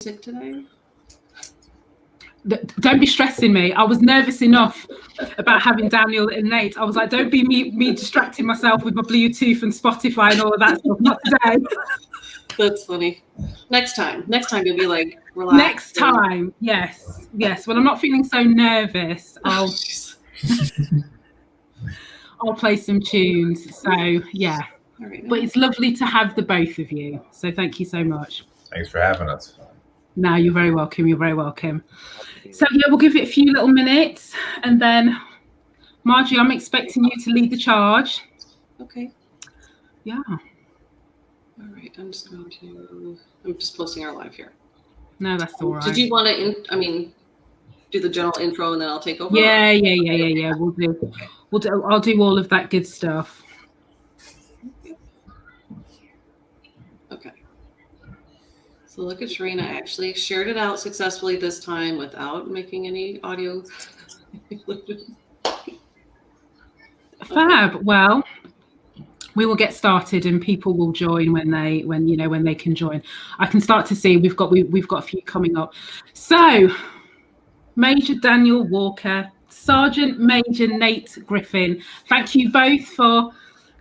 Sick today? Don't be stressing me. I was nervous enough about having Daniel and Nate. I was like, don't be me distracting myself with my Bluetooth and Spotify and all of that stuff. Not today. That's funny. Next time you'll be like relaxed. Next time, yes. When I'm not feeling so nervous, I'll play some tunes. So yeah. All right, but it's lovely to have the both of you. So thank you so much. Thanks for having us. No, you're very welcome. You're very welcome. So yeah, we'll give it a few little minutes, and then Margie, I'm expecting you to lead the charge. Okay. Yeah. All right. I'm just posting our live here. No, that's all right. Did you want to? Do the general intro and then I'll take over. Yeah. We'll do. I'll do all of that good stuff. Okay. So look at Sharina. I actually shared it out successfully this time without making any audio. Fab. Well, we will get started and people will join when they can join. I can start to see we've got a few coming up. So Major Daniel Walker, Sergeant Major Nate Griffin, thank you both for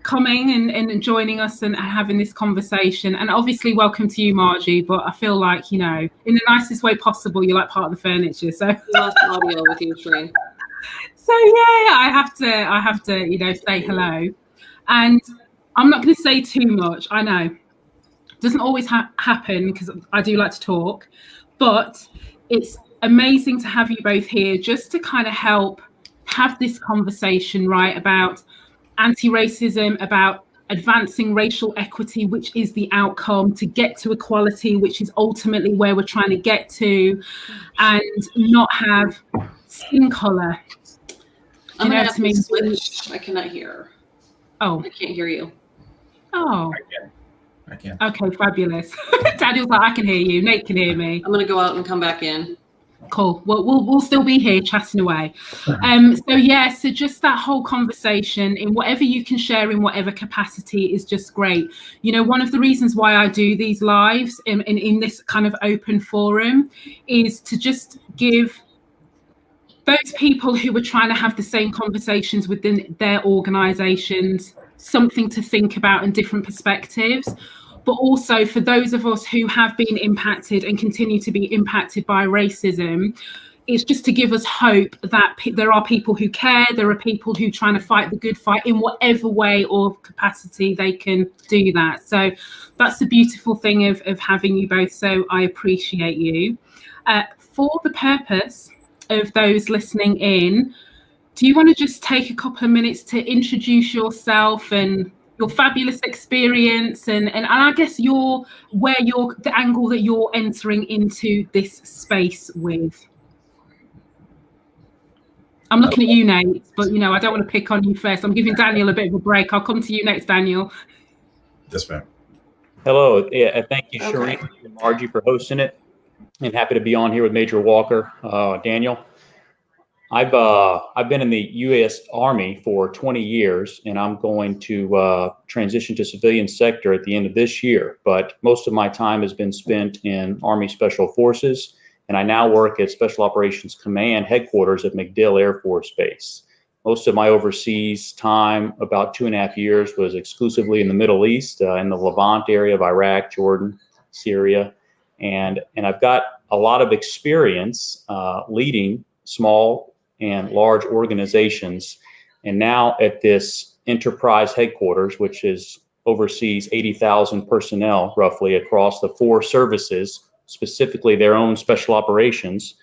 coming and joining us and having this conversation. And obviously welcome to you, Margie, but I feel like, in the nicest way possible, you're like part of the furniture. So lost audio with you, Sharina. So yeah, I have to say hello. And I'm not going to say too much. I know it doesn't always happen because I do like to talk, but it's amazing to have you both here just to kind of help have this conversation, right, about anti-racism, about advancing racial equity, which is the outcome, to get to equality, which is ultimately where we're trying to get to, and not have skin color. I'm going to have to switch. I cannot hear. Oh. I can't hear you. Oh. I can. Okay, fabulous. Daniel's like, I can hear you. Nate can hear me. I'm going to go out and come back in. Cool. Well, we'll still be here chatting away. So just that whole conversation in whatever you can share in whatever capacity is just great. One of the reasons why I do these lives in this kind of open forum is to just give those people who are trying to have the same conversations within their organizations something to think about and different perspectives. But also for those of us who have been impacted and continue to be impacted by racism, it's just to give us hope that there are people who care, there are people who are trying to fight the good fight in whatever way or capacity they can do that. So that's the beautiful thing of having you both. So I appreciate you. For the purpose of those listening in, do you want to just take a couple of minutes to introduce yourself and your fabulous experience and I guess the angle that you're entering into this space with? I'm looking at you, Nate, but I don't want to pick on you first. I'm giving Daniel a bit of a break. I'll come to you next, Daniel. Yes, ma'am. Hello. Yeah, thank you, Sharina and Margie, for hosting it. I'm happy to be on here with Major Walker. Daniel, I've been in the U.S. Army for 20 years, and I'm going to transition to civilian sector at the end of this year. But most of my time has been spent in Army Special Forces, and I now work at Special Operations Command headquarters at MacDill Air Force Base. Most of my overseas time, about 2.5 years, was exclusively in the Middle East, in the Levant area of Iraq, Jordan, Syria, and I've got a lot of experience leading small and large organizations. And now at this enterprise headquarters, which oversees 80,000 personnel roughly across the 4 services, specifically their own special operations,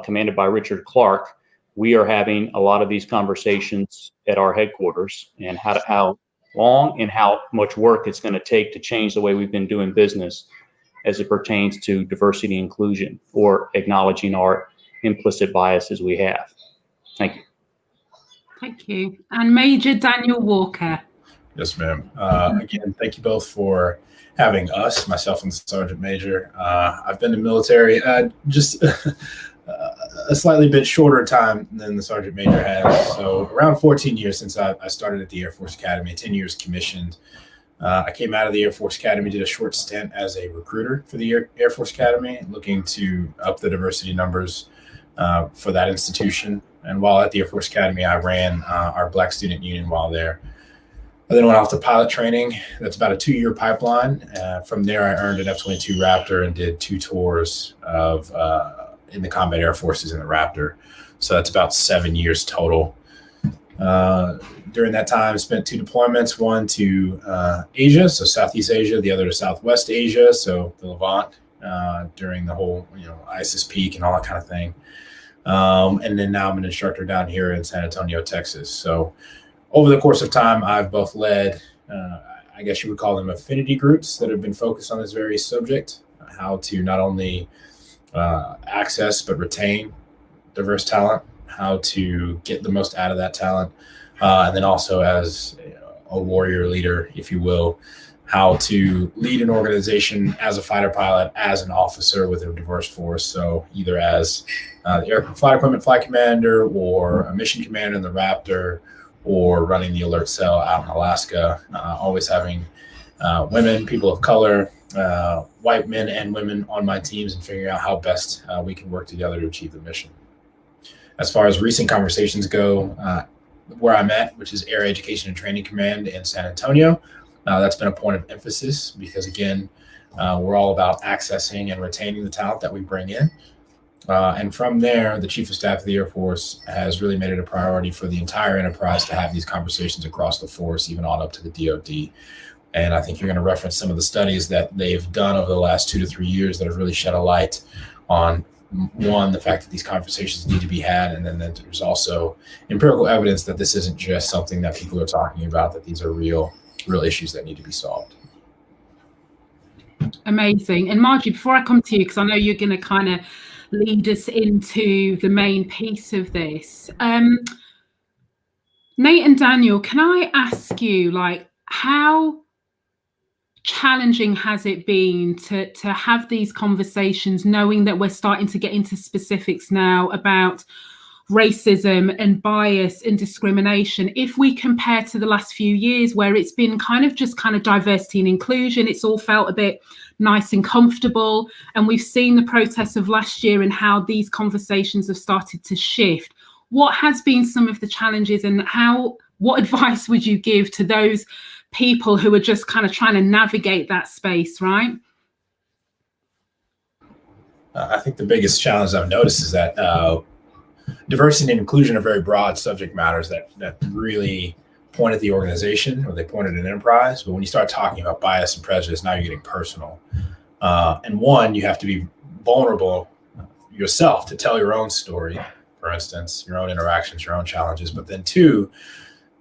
commanded by Richard Clark, we are having a lot of these conversations at our headquarters and how long and how much work it's going to take to change the way we've been doing business as it pertains to diversity and inclusion, or acknowledging our implicit biases we have. Thank you. Thank you. And Major Daniel Walker. Yes, ma'am. Again, thank you both for having us, myself and the Sergeant Major. I've been in the military just a slightly bit shorter time than the Sergeant Major has. So around 14 years since I started at the Air Force Academy, 10 years commissioned. I came out of the Air Force Academy, did a short stint as a recruiter for the Air Force Academy, looking to up the diversity numbers for that institution. And while at the Air Force Academy, I ran our Black Student Union while there. I then went off to pilot training. That's about a 2-year pipeline. From there, I earned an F-22 Raptor and did 2 tours of in the combat air forces in the Raptor. So that's about 7 years total. During that time, I spent 2 deployments, one to Asia, so Southeast Asia, the other to Southwest Asia, so the Levant, during the whole ISIS peak and all that kind of thing. And then now I'm an instructor down here in San Antonio, Texas. So over the course of time, I've both led, I guess you would call them affinity groups that have been focused on this very subject, how to not only access but retain diverse talent, how to get the most out of that talent, and then also as a warrior leader, if you will, how to lead an organization as a fighter pilot, as an officer with a diverse force. So either as the Air Flight Equipment Flight Commander or a mission commander in the Raptor, or running the alert cell out in Alaska, always having women, people of color, white men and women on my teams, and figuring out how best we can work together to achieve the mission. As far as recent conversations go, where I'm at, which is Air Education and Training Command in San Antonio, that's been a point of emphasis because, again, we're all about accessing and retaining the talent that we bring in. And from there, the Chief of Staff of the Air Force has really made it a priority for the entire enterprise to have these conversations across the force, even on up to the DoD. And I think you're going to reference some of the studies that they've done over the last 2 to 3 years that have really shed a light on, one, the fact that these conversations need to be had, and then that there's also empirical evidence that this isn't just something that people are talking about, that these are real issues that need to be solved. Amazing. And Margie, before I come to you, because I know you're going to kind of lead us into the main piece of this. Nate and Daniel, can I ask you, how challenging has it been to have these conversations, knowing that we're starting to get into specifics now about racism and bias and discrimination? If we compare to the last few years where it's been kind of diversity and inclusion, it's all felt a bit nice and comfortable. And we've seen the protests of last year and how these conversations have started to shift. What has been some of the challenges, and what advice would you give to those people who are just kind of trying to navigate that space, right? I think the biggest challenge I've noticed is that diversity and inclusion are very broad subject matters that really point at the organization, or they point at an enterprise. But when you start talking about bias and prejudice, now you're getting personal. And one, you have to be vulnerable yourself to tell your own story, for instance, your own interactions, your own challenges. But then two,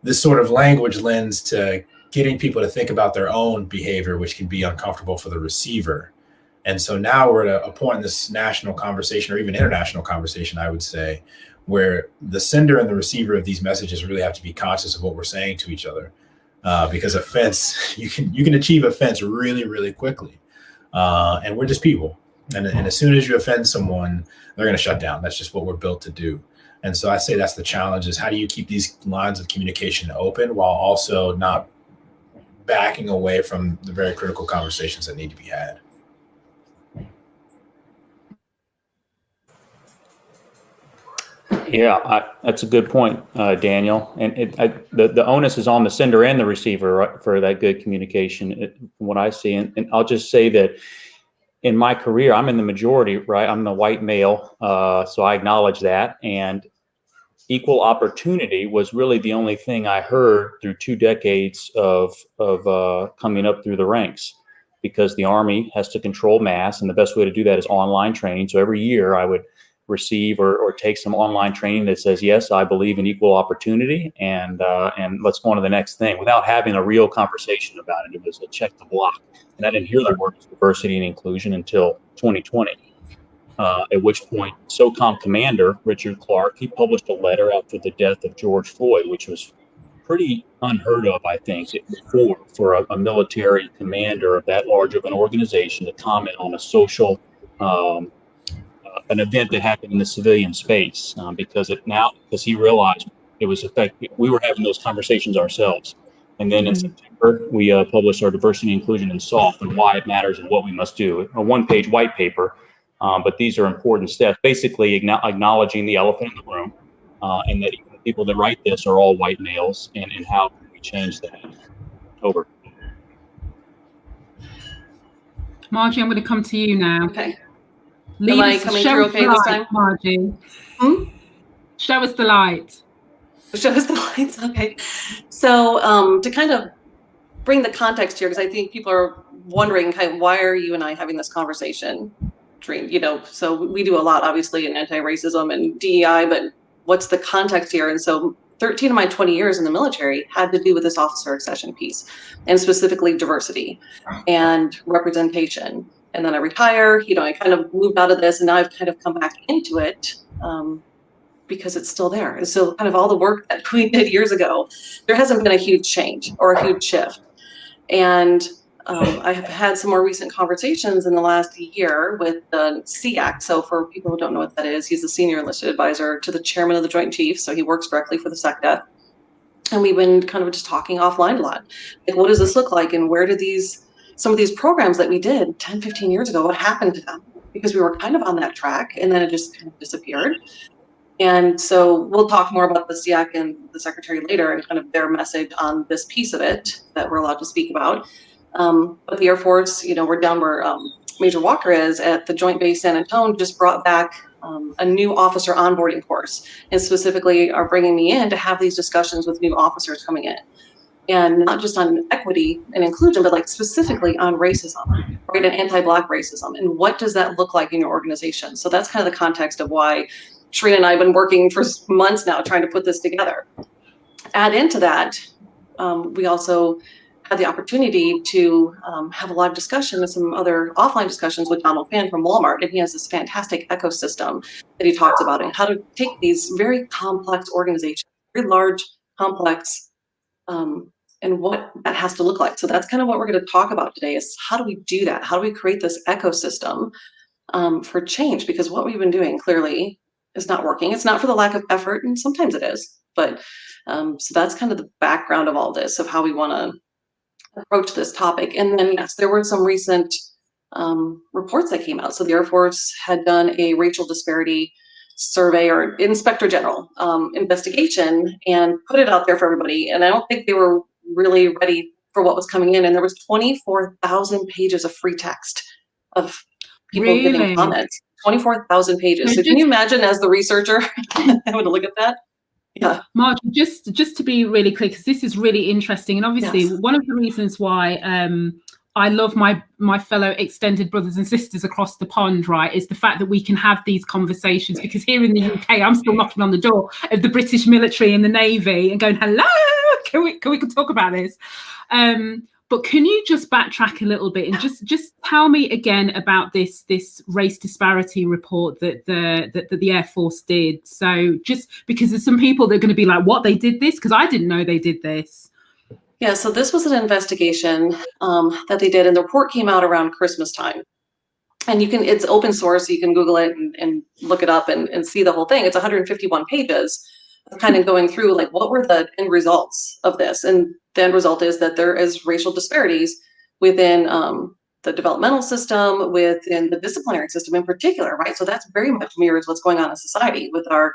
this sort of language lends to getting people to think about their own behavior, which can be uncomfortable for the receiver. And so now we're at a point in this national conversation, or even international conversation, I would say, where the sender and the receiver of these messages really have to be conscious of what we're saying to each other, because offense, you can achieve offense really, really quickly. And we're just people. And as soon as you offend someone, they're going to shut down. That's just what we're built to do. And so I say that's the challenge, is how do you keep these lines of communication open while also not backing away from the very critical conversations that need to be had. Yeah, that's a good point, Daniel. And the onus is on the sender and the receiver, right, for that good communication, from what I see. And I'll just say that in my career, I'm in the majority, right? I'm the white male, so I acknowledge that. And equal opportunity was really the only thing I heard through 2 decades of coming up through the ranks, because the Army has to control mass, and the best way to do that is online training. So every year I would receive or take some online training that says, yes, I believe in equal opportunity, and let's go on to the next thing, without having a real conversation about it. It was a check the block. And I didn't hear the words diversity and inclusion until 2020. At which point, SOCOM commander Richard Clark, he published a letter after the death of George Floyd, which was pretty unheard of, I think, before for a military commander of that large of an organization to comment on a social, an event that happened in the civilian space, because he realized it was effective. We were having those conversations ourselves. And then in September, we published our diversity, inclusion, and SOLF and why it matters and what we must do. A one-page white paper, but these are important steps. Basically, acknowledging the elephant in the room, and that even the people that write this are all white males, and how can we change that? Over. Margie, I'm going to come to you now. Okay. Lead Am I us, coming show through us okay the this light, time? Margie. Show us the light. Show us the lights. Okay. So to kind of bring the context here, because I think people are wondering kind of why are you and I having this conversation? So we do a lot obviously in anti-racism and DEI, but what's the context here? And so 13 of my 20 years in the military had to do with this officer accession piece, and specifically diversity and representation. And then I retire, I kind of moved out of this, and now I've kind of come back into it because it's still there. And so kind of all the work that we did years ago, there hasn't been a huge change or a huge shift. And I have had some more recent conversations in the last year with the SEAC. So for people who don't know what that is, he's the senior enlisted advisor to the chairman of the Joint Chiefs. So he works directly for the SECDA. And we've been kind of just talking offline a lot. Like, what does this look like? And where did some of these programs that we did 10, 15 years ago, what happened to them? Because we were kind of on that track and then it just kind of disappeared. And so we'll talk more about the SEAC and the secretary later and kind of their message on this piece of it that we're allowed to speak about. But the Air Force, we're down where Major Walker is at the Joint Base San Antonio, just brought back a new officer onboarding course, and specifically are bringing me in to have these discussions with new officers coming in. And not just on equity and inclusion, but like specifically on racism, right? And anti-Black racism. And what does that look like in your organization? So that's kind of the context of why Sharina and I have been working for months now trying to put this together. Add into that, we also had the opportunity to have a live discussion and some other offline discussions with Donald Fan from Walmart. And he has this fantastic ecosystem that he talks about and how to take these very complex organizations, very large, complex, and what that has to look like. So that's kind of what we're going to talk about today is how do we do that? How do we create this ecosystem for change? Because what we've been doing clearly is not working. It's not for the lack of effort, and sometimes it is. But so that's kind of the background of all this, of how we want to approach this topic. And then, yes, there were some recent reports that came out. So the Air Force had done a racial disparity survey or inspector general investigation and put it out there for everybody. And I don't think they were really ready for what was coming in. And there was 24,000 pages of free text of people giving comments. 24,000 pages. So can you imagine, as the researcher, having to look at that? Yeah. Mark, just to be really clear, because this is really interesting, and obviously one of the reasons why I love my fellow extended brothers and sisters across the pond, right, is the fact that we can have these conversations. Because here in the UK, I'm still knocking on the door of the British military and the Navy and going, "Hello, can we talk about this?" But can you just backtrack a little bit and just tell me again about this race disparity report that the Air Force did? So just because there's some people that are going to be like, what, they did this? Because I didn't know they did this. Yeah, so this was an investigation that they did, and the report came out around Christmas time. And it's open source, so you can Google it and look it up and see the whole thing. It's 151 pages. Kind of going through like what were the end results of this, and the end result is that there is racial disparities within the developmental system, within the disciplinary system in particular, right? So that's very much mirrors what's going on in society with our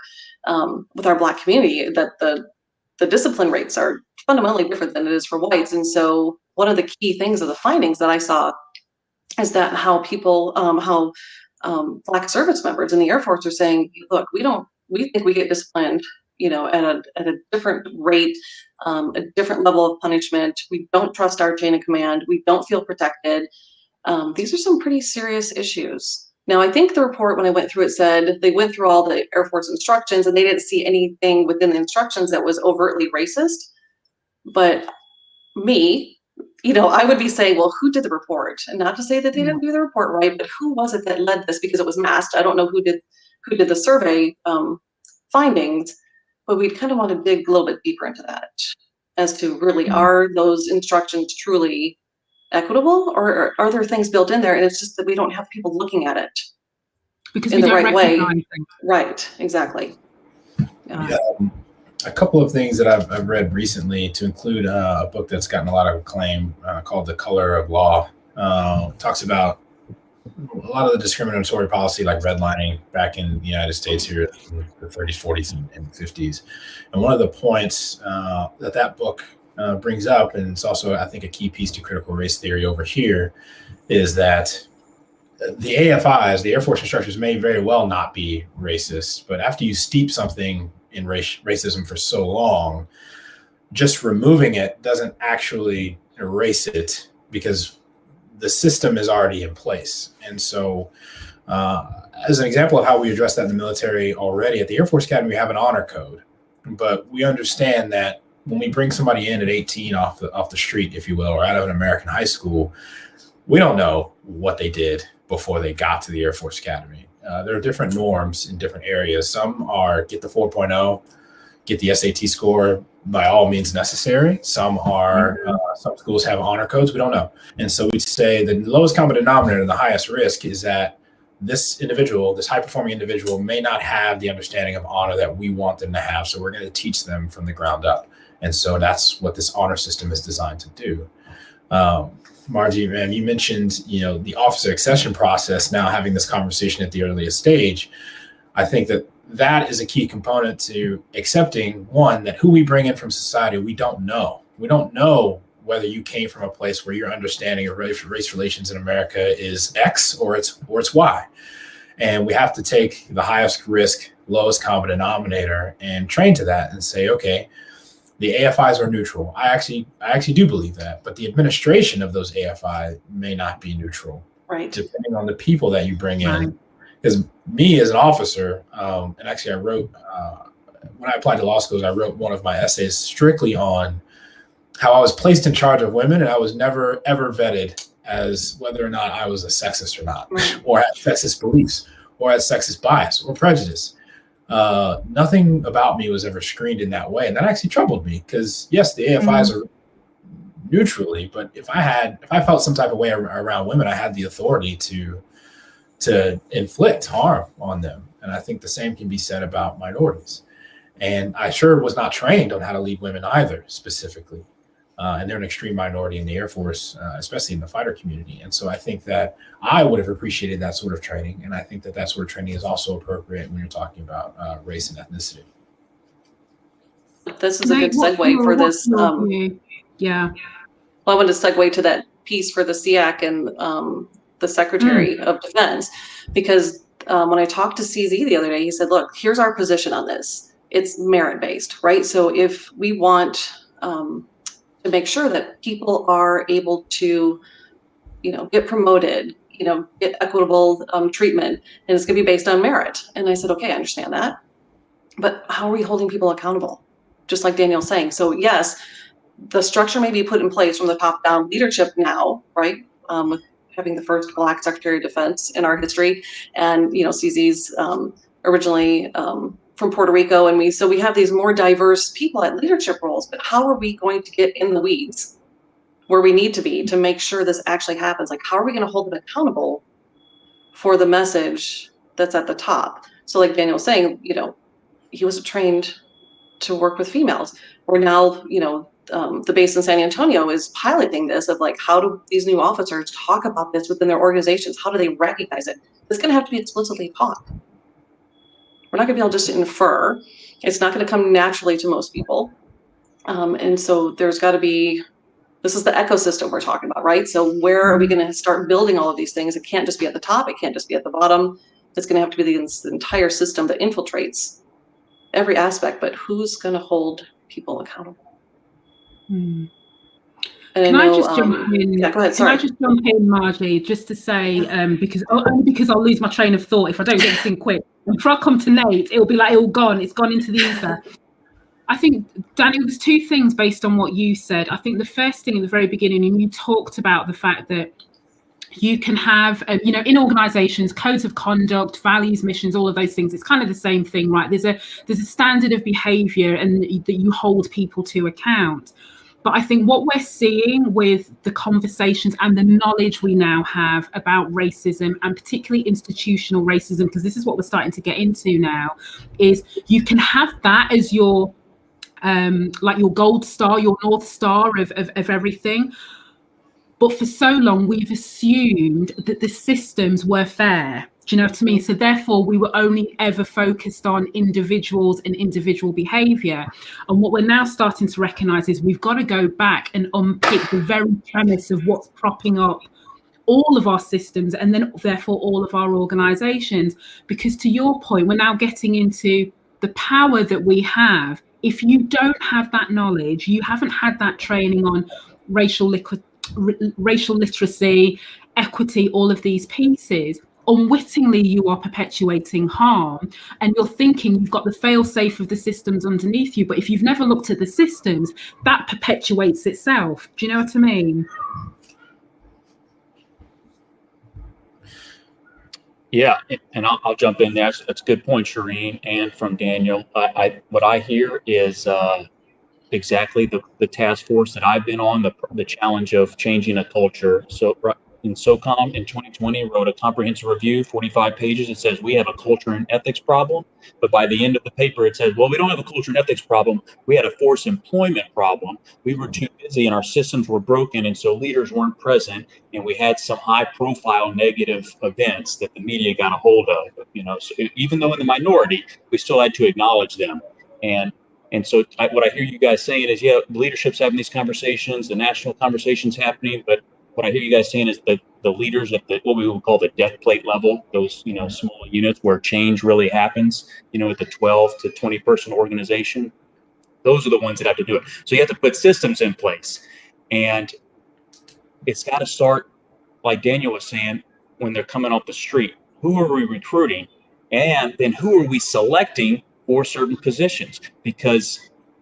Black community, that the discipline rates are fundamentally different than it is for whites. And so one of the key things of the findings that I saw is that how people, Black service members in the Air Force are saying, look, we think we get disciplined at a different rate, a different level of punishment. We don't trust our chain of command. We don't feel protected. These are some pretty serious issues. Now, I think the report, when I went through it, said they went through all the Air Force instructions and they didn't see anything within the instructions that was overtly racist. But me, I would be saying, well, who did the report? And not to say that they didn't do the report right, but who was it that led this? Because it was masked. I don't know who did the survey findings. But we'd kind of want to dig a little bit deeper into that as to really, are those instructions truly equitable, or are there things built in there and it's just that we don't have people looking at it because in we the don't right way? Things. Right, exactly. Yeah. a couple of things that I've read recently, to include a book that's gotten a lot of acclaim called The Color of Law. Talks about a lot of the discriminatory policy, like redlining back in the United States here in the 30s, 40s, and 50s. And one of the points that book brings up, and it's also, I think, a key piece to critical race theory over here, is that the AFIs, the Air Force instructors, may very well not be racist, but after you steep something in racism for so long, just removing it doesn't actually erase it, because the system is already in place. And so as an example of how we address that in the military already, at the Air Force Academy, we have an honor code, but we understand that when we bring somebody in at 18 off the street, if you will, or out of an American high school, we don't know what they did before they got to the Air Force Academy. There are different norms in different areas. Some are get the 4.0, get the SAT score by all means necessary. Some are, some schools have honor codes. We don't know. And so we'd say the lowest common denominator, the highest risk, is that this individual, this high performing individual, may not have the understanding of honor that we want them to have. So we're going to teach them from the ground up. And so that's what this honor system is designed to do. Margie, man, you mentioned, the officer accession process, now having this conversation at the earliest stage. I think that is a key component to accepting, one, that who we bring in from society, we don't know. We don't know whether you came from a place where your understanding of race relations in America is X or it's Y. And we have to take the highest risk, lowest common denominator and train to that and say, okay, the AFIs are neutral. I actually do believe that, but the administration of those AFI may not be neutral, right? Depending on the people that you bring in. Because me as an officer, and actually I wrote, when I applied to law schools, I wrote one of my essays strictly on how I was placed in charge of women, and I was never, ever vetted as whether or not I was a sexist or not, or had sexist beliefs, or had sexist bias or prejudice. Nothing about me was ever screened in that way. And that actually troubled me, because yes, the AFIs are neutrally, but if I felt some type of way around women, I had the authority to inflict harm on them. And I think the same can be said about minorities. And I sure was not trained on how to lead women either, specifically. And they're an extreme minority in the Air Force, especially in the fighter community. And so I think that I would have appreciated that sort of training. And I think that sort of training is also appropriate when you're talking about race and ethnicity. This is a good segue for this. Yeah. Well, I wanted to segue to that piece for the SEAC and the Secretary of Defense, because when I talked to CZ the other day, he said, look, here's our position on this. It's merit-based, right? So if we want to make sure that people are able to, get promoted, get equitable treatment, and it's going to be based on merit. And I said, okay, I understand that. But how are we holding people accountable? Just like Daniel's saying. So yes, the structure may be put in place from the top down leadership now, right? With having the first Black Secretary of Defense in our history. And, CZ's originally from Puerto Rico, and we have these more diverse people at leadership roles, but how are we going to get in the weeds where we need to be to make sure this actually happens? Like, how are we going to hold them accountable for the message that's at the top? So like Daniel was saying, he was trained to work with females. We're now, the base in San Antonio is piloting this of like, how do these new officers talk about this within their organizations? How do they recognize it? It's going to have to be explicitly taught. We're not going to be able just to infer. It's not going to come naturally to most people. And so there's got to be, this is the ecosystem we're talking about, right? So where are we going to start building all of these things? It can't just be at the top. It can't just be at the bottom. It's going to have to be the entire system that infiltrates every aspect, but who's going to hold people accountable? And can I just jump in? Yeah, go ahead. Sorry. Can I just jump in, Margie, just to say, because I'll lose my train of thought if I don't get this in quick. And before I come to Nate, it'll be like it's gone into the ether. I think, Daniel, there's two things based on what you said. I think the first thing in the very beginning, and you talked about the fact that you can have, in organizations, codes of conduct, values, missions, all of those things. It's kind of the same thing, right? There's a standard of behavior and that you hold people to account. But I think what we're seeing with the conversations and the knowledge we now have about racism, and particularly institutional racism, because this is what we're starting to get into now, is you can have that as your like your gold star, your North Star of everything. But for so long, we've assumed that the systems were fair. Do you know what I mean? So therefore, we were only ever focused on individuals and individual behaviour. And what we're now starting to recognise is we've got to go back and unpick the very premise of what's propping up all of our systems and then therefore all of our organisations. Because to your point, we're now getting into the power that we have. If you don't have that knowledge, you haven't had that training on racial literacy, equity, all of these pieces, unwittingly you are perpetuating harm, and you're thinking you've got the fail-safe of the systems underneath you, but if you've never looked at the systems, that perpetuates itself. Do you know what I mean? Yeah, and I'll jump in there. That's a good point, Shireen, and from Daniel. What I hear is exactly the task force that I've been on, the challenge of changing a culture. So in SOCOM in 2020 wrote a comprehensive review, 45 pages. It says we have a culture and ethics problem. But by the end of the paper, it says, well, we don't have a culture and ethics problem. We had a forced employment problem. We were too busy and our systems were broken. And so leaders weren't present. And we had some high profile negative events that the media got a hold of. So even though in the minority, we still had to acknowledge them. And so what I hear you guys saying is, yeah, leadership's having these conversations, the national conversation's happening, but what I hear you guys saying is that the leaders at what we would call the death plate level, those, small units where change really happens, at the 12 to 20 person organization, those are the ones that have to do it. So you have to put systems in place. And it's got to start, like Daniel was saying, when they're coming off the street. Who are we recruiting? And then who are we selecting for certain positions? Because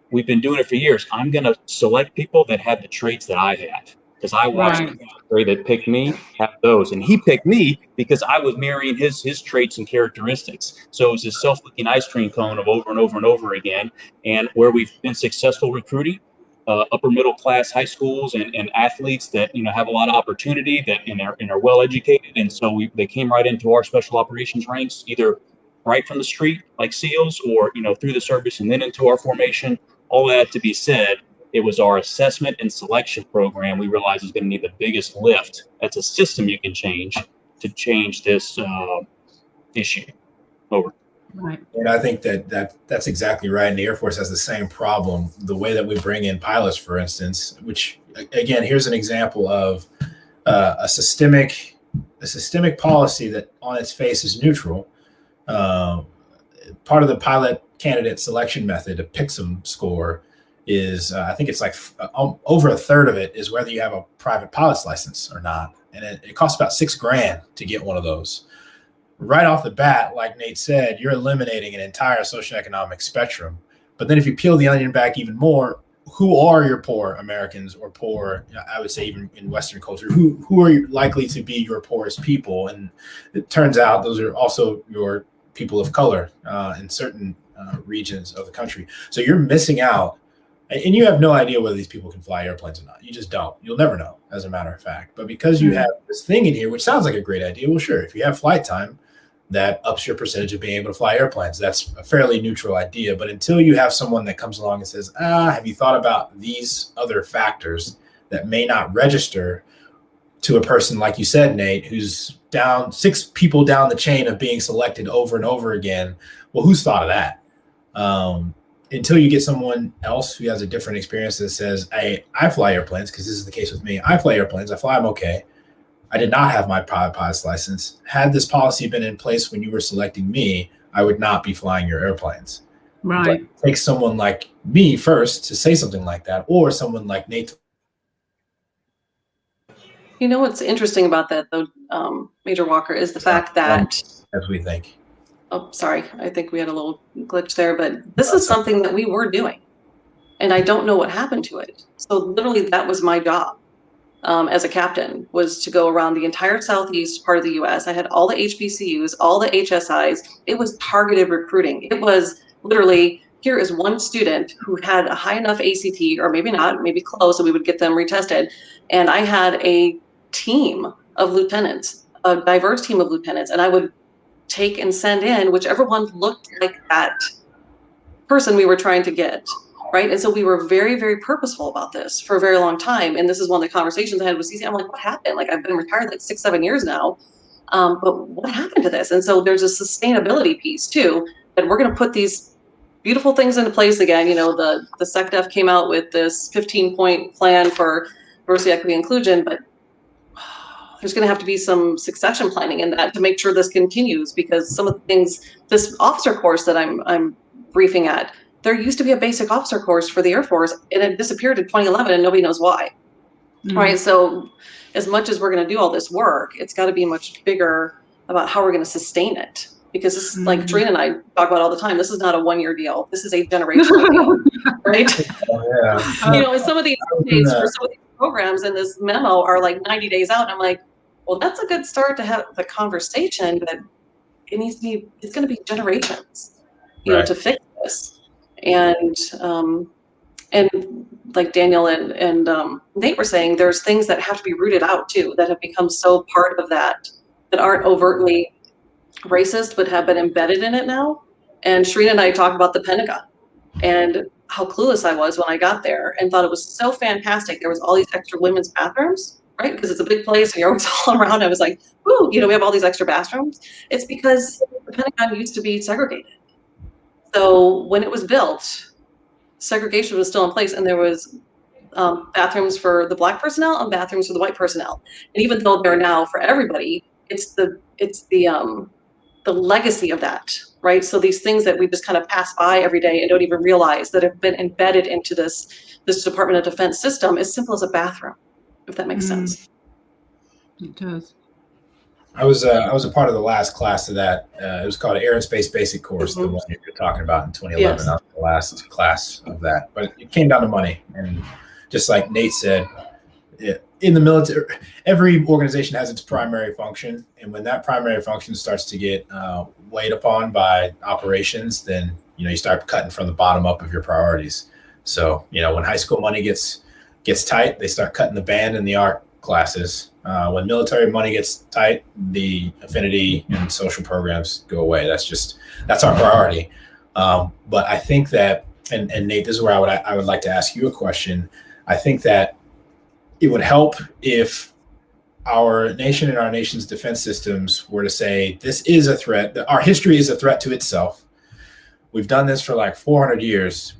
we've been doing it for years. I'm going to select people that have the traits that I have, because I watched the guy that picked me have those, and he picked me because I was marrying his traits and characteristics. So it was this self-licking ice cream cone of over and over and over again. And where we've been successful recruiting upper middle class high schools and athletes that have a lot of opportunity that and are well educated, and so they came right into our special operations ranks, either right from the street like SEALs or through the service and then into our formation. All that to be said, it was our assessment and selection program we realized is going to need the biggest lift. That's a system you can change to change this issue. Over. Right. And I think that's exactly right. And the Air Force has the same problem. The way that we bring in pilots, for instance, which again, here's an example of a systemic policy that on its face is neutral. Part of the pilot candidate selection method, a PICSM score, is I think it's like over a third of it is whether you have a private pilot's license or not. And it costs about $6,000 to get one of those. Right off the bat, like Nate said, you're eliminating an entire socioeconomic spectrum. But then if you peel the onion back even more, who are your poor Americans or poor, I would say even in Western culture, who are likely to be your poorest people? And it turns out those are also your people of color in certain regions of the country. So you're missing out. And you have no idea whether these people can fly airplanes or not. You just don't. You'll never know, as a matter of fact. But because you have this thing in here, which sounds like a great idea, well, sure, if you have flight time, that ups your percentage of being able to fly airplanes. That's a fairly neutral idea. But until you have someone that comes along and says, have you thought about these other factors that may not register to a person, like you said, Nate, who's down 6 people down the chain of being selected over and over again? Well, who's thought of that? Until you get someone else who has a different experience that says, I fly airplanes, because this is the case with me. I fly airplanes. I fly them okay. I did not have my pilot's license. Had this policy been in place when you were selecting me, I would not be flying your airplanes. Right. But it takes someone like me first to say something like that, or someone like Nate. What's interesting about that, though, Major Walker, is the fact that, as we think. Oh, sorry. I think we had a little glitch there, but this is something that we were doing, and I don't know what happened to it. So literally, that was my job. As a captain, was to go around the entire southeast part of the U.S. I had all the HBCUs, all the HSIs. It was targeted recruiting. It was literally, here is one student who had a high enough ACT, or maybe not, maybe close, so we would get them retested. And I had a team of lieutenants, a diverse team of lieutenants, and I would take and send in whichever one looked like that person we were trying to get. right? And so we were very, very purposeful about this for a very long time. And this is one of the conversations I had with CC. I'm like, what happened? Like, I've been retired like 6-7 years now. But what happened to this? And so there's a sustainability piece too, that we're going to put these beautiful things into place again. You know, the SecDef came out with this 15-point plan for diversity, equity, inclusion, but there's going to have to be some succession planning in that to make sure this continues, because some of the things, this officer course that I'm briefing at, there used to be a basic officer course for the Air Force, and it disappeared in 2011, and nobody knows why. Right. So as much as we're going to do all this work, it's got to be much bigger about how we're going to sustain it. Because this, like Trina and I talk about all the time, this is not a 1-year deal. This is a generational deal, right? Yeah. You know, and some of these dates for some of these programs in this memo are like 90 days out. And I'm like, well, that's a good start to have the conversation, but it needs to be, it's going to be generations, you know, to fix this. And like Daniel and Nate were saying, there's things that have to be rooted out too, that have become so part of that aren't overtly racist, but have been embedded in it now. And Sharina and I talked about the Pentagon and how clueless I was when I got there, and thought it was so fantastic. There was all these extra women's bathrooms, right? Because it's a big place and you're always all around. I was like, ooh, you know, we have all these extra bathrooms. It's because the Pentagon used to be segregated. So when it was built, segregation was still in place, and there was bathrooms for the Black personnel and bathrooms for the white personnel. And even though they're now for everybody, it's the legacy of that, right? So these things that we just kind of pass by every day and don't even realize that have been embedded into this Department of Defense system, as simple as a bathroom, if that makes sense. It does. I was a part of the last class of that. It was called Air and Space Basic Course, the one you're talking about in 2011. Yes. That was the last class of that. But it came down to money. And just like Nate said, in the military, every organization has its primary function. And when that primary function starts to get weighed upon by operations, then, you know, you start cutting from the bottom up of your priorities. So, you know, when high school money gets tight, they start cutting the band and the art classes. When military money gets tight, the affinity and social programs go away. That's our priority. But I think that, and Nate, this is where I would like to ask you a question. I think that it would help if our nation and our nation's defense systems were to say, this is a threat. Our history is a threat to itself. We've done this for like 400 years.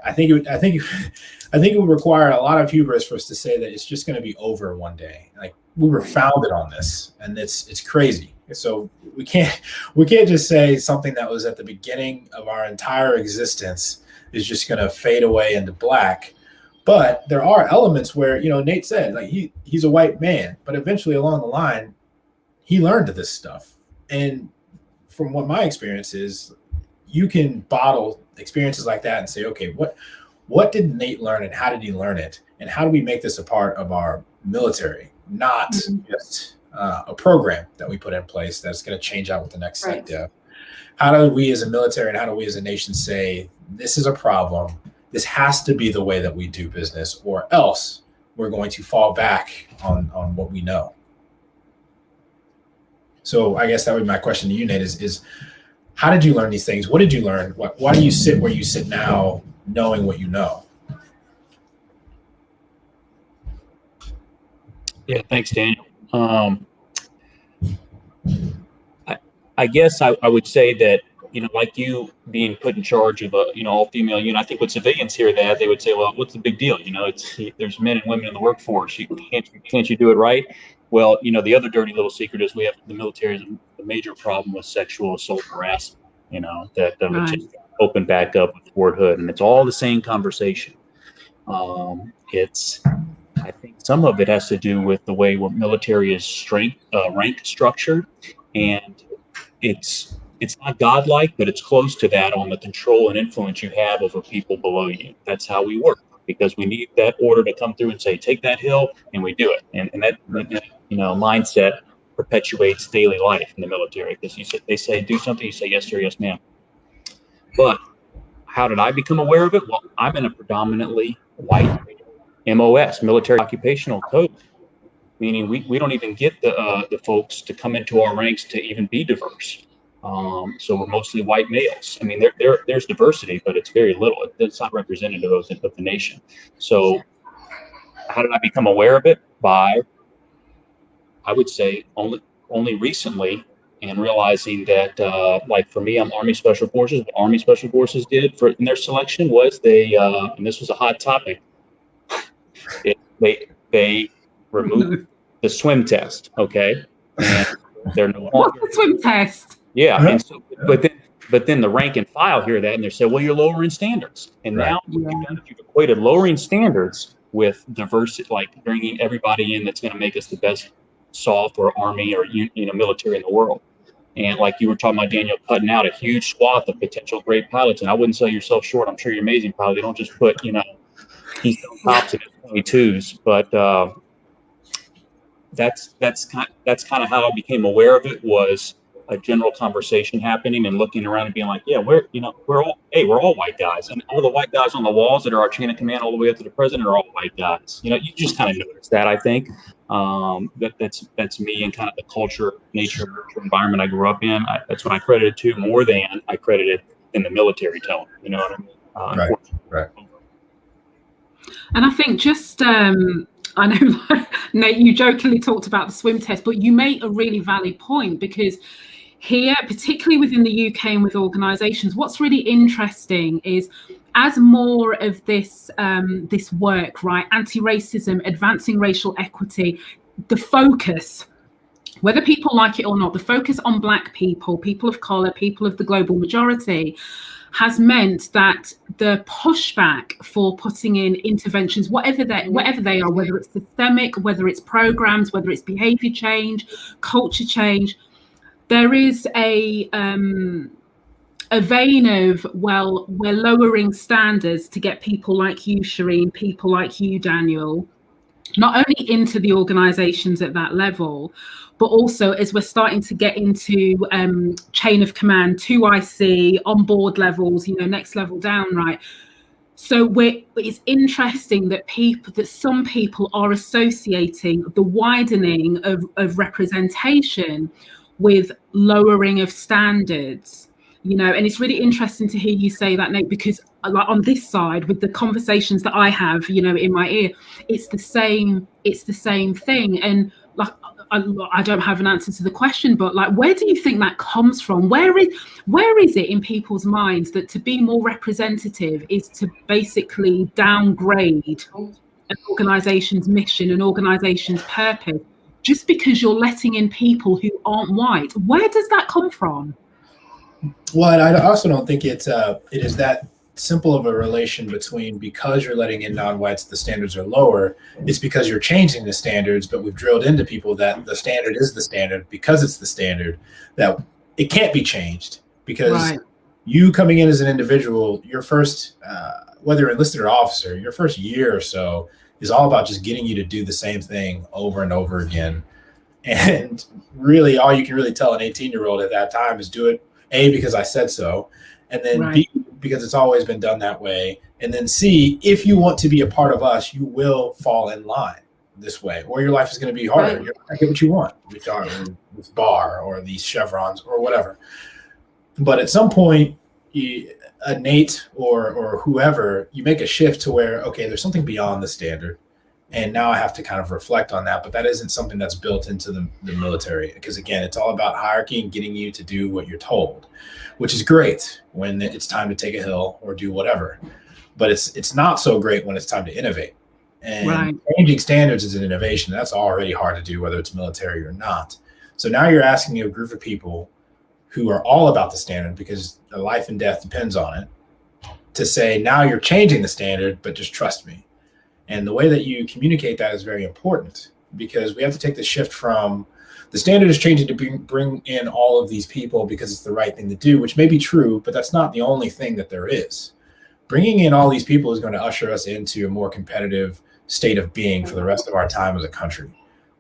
I think it would require a lot of hubris for us to say that it's just going to be over one day. Like, we were founded on this, and it's crazy. So we can't just say something that was at the beginning of our entire existence is just going to fade away into black. But there are elements where, you know, Nate said, like, he's a white man, but eventually along the line, he learned this stuff. And from what my experience is, you can bottle experiences like that and say, okay, what did Nate learn, and how did he learn it? And how do we make this a part of our military, not just a program that we put in place that's going to change out with the next SecDef? How do we as a military and how do we as a nation say, this is a problem, this has to be the way that we do business, or else we're going to fall back on what we know? So I guess that would be my question to you, Nate, is how did you learn these things? What did you learn? Why do you sit where you sit now, knowing what you know? Yeah, thanks, Daniel. I guess I would say that, you know, like you being put in charge of a, you know, all-female unit, I think with civilians here that they would say, well, what's the big deal? You know, there's men and women in the workforce. Can't you do it right? Well, you know, the other dirty little secret is the military has a major problem with sexual assault harassment, you know, that just opened back up with Fort Hood, and it's all the same conversation. I think some of it has to do with the way what military is rank structured, and it's not godlike, but it's close to that on the control and influence you have over people below you. That's how we work, because we need that order to come through and say, take that hill, and we do it. And that, you know, mindset perpetuates daily life in the military, because they say do something, you say yes sir, yes ma'am. But how did I become aware of it? Well, I'm in a predominantly white MOS, military occupational code, meaning we don't even get the folks to come into our ranks to even be diverse. So we're mostly white males. I mean, there's diversity, but it's very little. It's not representative of the nation. So how did I become aware of it? By, I would say, only recently, and realizing that, like for me, I'm Army Special Forces. What Army Special Forces did in their selection was and this was a hot topic, they removed the swim test. Okay, and they're no longer. What's the swim test? Yeah, and so, but then the rank and file hear that and they say, well, you're lowering standards. And now you've equated lowering standards with diversity, like bringing everybody in that's going to make us the best SOF or Army or military in the world. And like you were talking about, Daniel, cutting out a huge swath of potential great pilots. And I wouldn't sell yourself short. I'm sure you're an amazing pilot. They don't just put, Keystone tops and 22s, but that's kind of how I became aware of it, was a general conversation happening and looking around and being like, yeah, we're all white guys, and all the white guys on the walls that are our chain of command all the way up to the president are all white guys. You just kind of notice that. I think that's me and kind of the culture, nature, environment I grew up in. That's what I credited to more than I credited in the military tone. You know what I mean? Right. And I think just, I know, Nate, you jokingly talked about the swim test, but you make a really valid point, because here, particularly within the UK and with organisations, what's really interesting is, as more of this work, right, anti-racism, advancing racial equity, the focus, whether people like it or not, the focus on Black people, people of colour, people of the global majority, has meant that the pushback for putting in interventions, whatever they are, whether it's systemic, whether it's programs, whether it's behaviour change, culture change, there is a vein of, well, we're lowering standards to get people like you, Shireen, people like you, Daniel, not only into the organisations at that level, but also as we're starting to get into chain of command, 2IC, on board levels, next level down, right? So it's interesting that some people are associating the widening of representation with lowering of standards. And it's really interesting to hear you say that, Nate, because like on this side, with the conversations that I have, in my ear, it's the same thing. And like, I don't have an answer to the question, but like, where do you think that comes from? Where is it in people's minds that to be more representative is to basically downgrade an organization's mission, an organization's purpose, just because you're letting in people who aren't white? Where does that come from? Well, and I also don't think it is that simple of a relation between, because you're letting in non-whites, the standards are lower. It's because you're changing the standards, but we've drilled into people that the standard is the standard because it's the standard, that it can't be changed, because you coming in as an individual, your first, whether enlisted or officer, your first year or so is all about just getting you to do the same thing over and over again. And really all you can really tell an 18-year-old at that time is do it, A, because I said so, and then B, because it's always been done that way, and then C, if you want to be a part of us, you will fall in line this way, or your life is going to be harder. You're not going to get what you want with bar or these chevrons or whatever. But at some point, a Nate or whoever, you make a shift to where, okay, there's something beyond the standard, and now I have to kind of reflect on that. But that isn't something that's built into the military, because again, it's all about hierarchy and getting you to do what you're told, which is great when it's time to take a hill or do whatever. But it's not so great when it's time to innovate. And changing standards is an innovation. That's already hard to do, whether it's military or not. So now you're asking a group of people who are all about the standard, because their life and death depends on it, to say, now you're changing the standard, but just trust me. And the way that you communicate that is very important, because we have to take the shift from the standard is changing to bring in all of these people because it's the right thing to do, which may be true, but that's not the only thing that there is. Bringing in all these people is going to usher us into a more competitive state of being for the rest of our time as a country.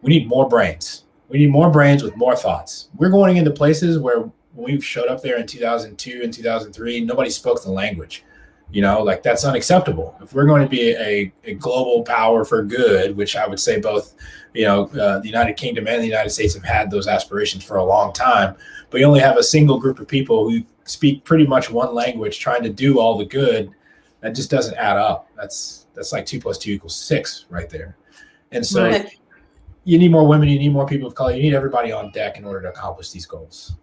We need more brains. We need more brains with more thoughts. We're going into places where when we showed up there in 2002 and 2003, nobody spoke the language. Like that's unacceptable. If we're going to be a global power for good, which I would say both, the United Kingdom and the United States have had those aspirations for a long time, but you only have a single group of people who speak pretty much one language trying to do all the good, that just doesn't add up. That's like 2 + 2 = 6 right there. And so you need more women, you need more people of color, you need everybody on deck in order to accomplish these goals.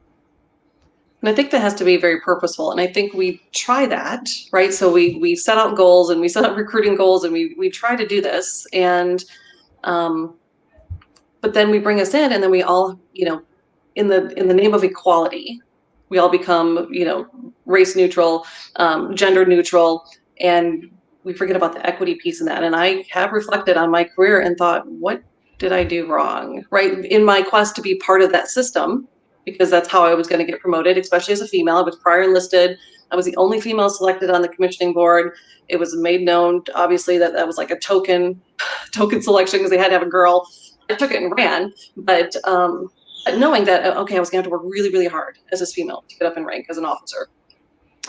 And I think that has to be very purposeful. And I think we try that, right? So we set out goals and we set out recruiting goals and we try to do this. And, but then we bring us in and then we all, in the name of equality, we all become, race neutral, gender neutral, and we forget about the equity piece in that. And I have reflected on my career and thought, what did I do wrong, right? In my quest to be part of that system, because that's how I was going to get promoted, especially as a female. I was prior enlisted. I was the only female selected on the commissioning board. It was made known, obviously, that was like a token selection because they had to have a girl. I took it and ran, but knowing that, okay, I was going to have to work really, really hard as this female to get up in rank as an officer.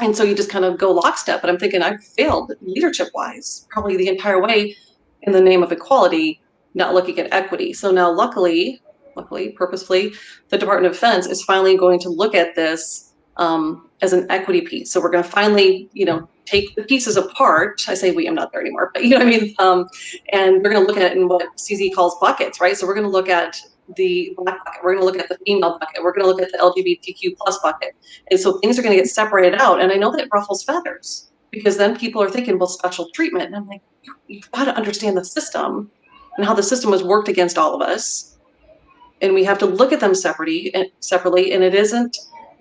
And so you just kind of go lockstep. But I'm thinking I failed leadership-wise probably the entire way in the name of equality, not looking at equity. So now, luckily, purposefully, the Department of Defense is finally going to look at this as an equity piece. So we're going to finally, take the pieces apart. I say we, I'm not there anymore, but you know what I mean? And we're going to look at it in what CZ calls buckets, right? So we're going to look at the Black bucket, we're going to look at the female bucket, we're going to look at the LGBTQ+ bucket. And so things are going to get separated out. And I know that it ruffles feathers because then people are thinking, well, special treatment. And I'm like, you've got to understand the system and how the system has worked against all of us. And we have to look at them separately, and it isn't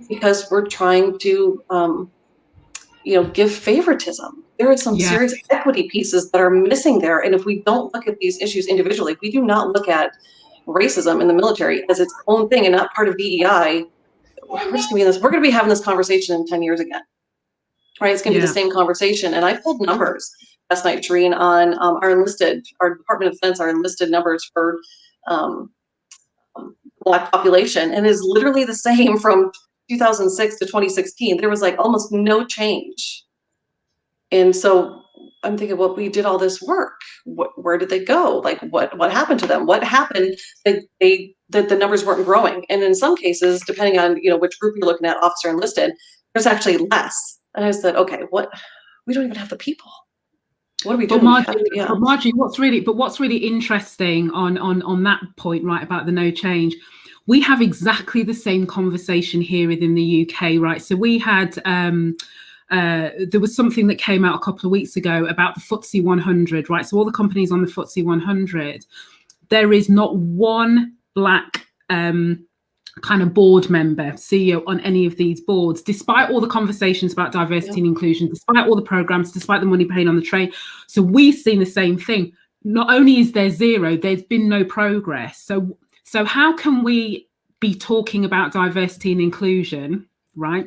because we're trying to, give favoritism. There are some serious equity pieces that are missing there, and if we don't look at these issues individually, if we do not look at racism in the military as its own thing and not part of DEI, we're just going to be having this conversation in 10 years again, right? It's going to be the same conversation. And I pulled numbers last night, Tareen, on our Department of Defense, our enlisted numbers for Black population, and is literally the same from 2006 to 2016. There was like almost no change. And so I'm thinking, well, we did all this work. Where did they go? Like, what happened to them? What happened that the numbers weren't growing? And in some cases, depending on which group you're looking at, officer enlisted, there's actually less. And I said, okay, we don't even have the people. What are we doing? But Margie, what's really interesting on that point, right, about the no change, we have exactly the same conversation here within the UK, right? So we had there was something that came out a couple of weeks ago about the FTSE 100, right? So all the companies on the FTSE 100, there is not one Black kind of board member, CEO on any of these boards, despite all the conversations about diversity and inclusion, despite all the programs, despite the money paid on the train. So we've seen the same thing. Not only is there zero, there's been no progress. So how can we be talking about diversity and inclusion, right,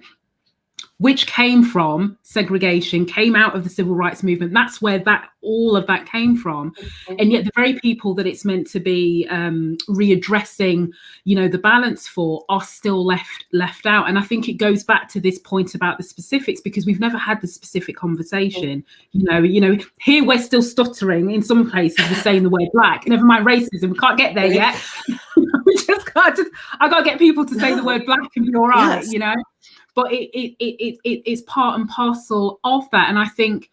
which came from segregation, came out of the civil rights movement? That's where all of that came from. And yet the very people that it's meant to be readdressing, the balance for, are still left out. And I think it goes back to this point about the specifics, because we've never had the specific conversation. Here we're still stuttering in some places. We're saying the word Black, never mind racism. We can't get there yet. I got to get people to say the word Black and be all right, But it's part and parcel of that. And I think,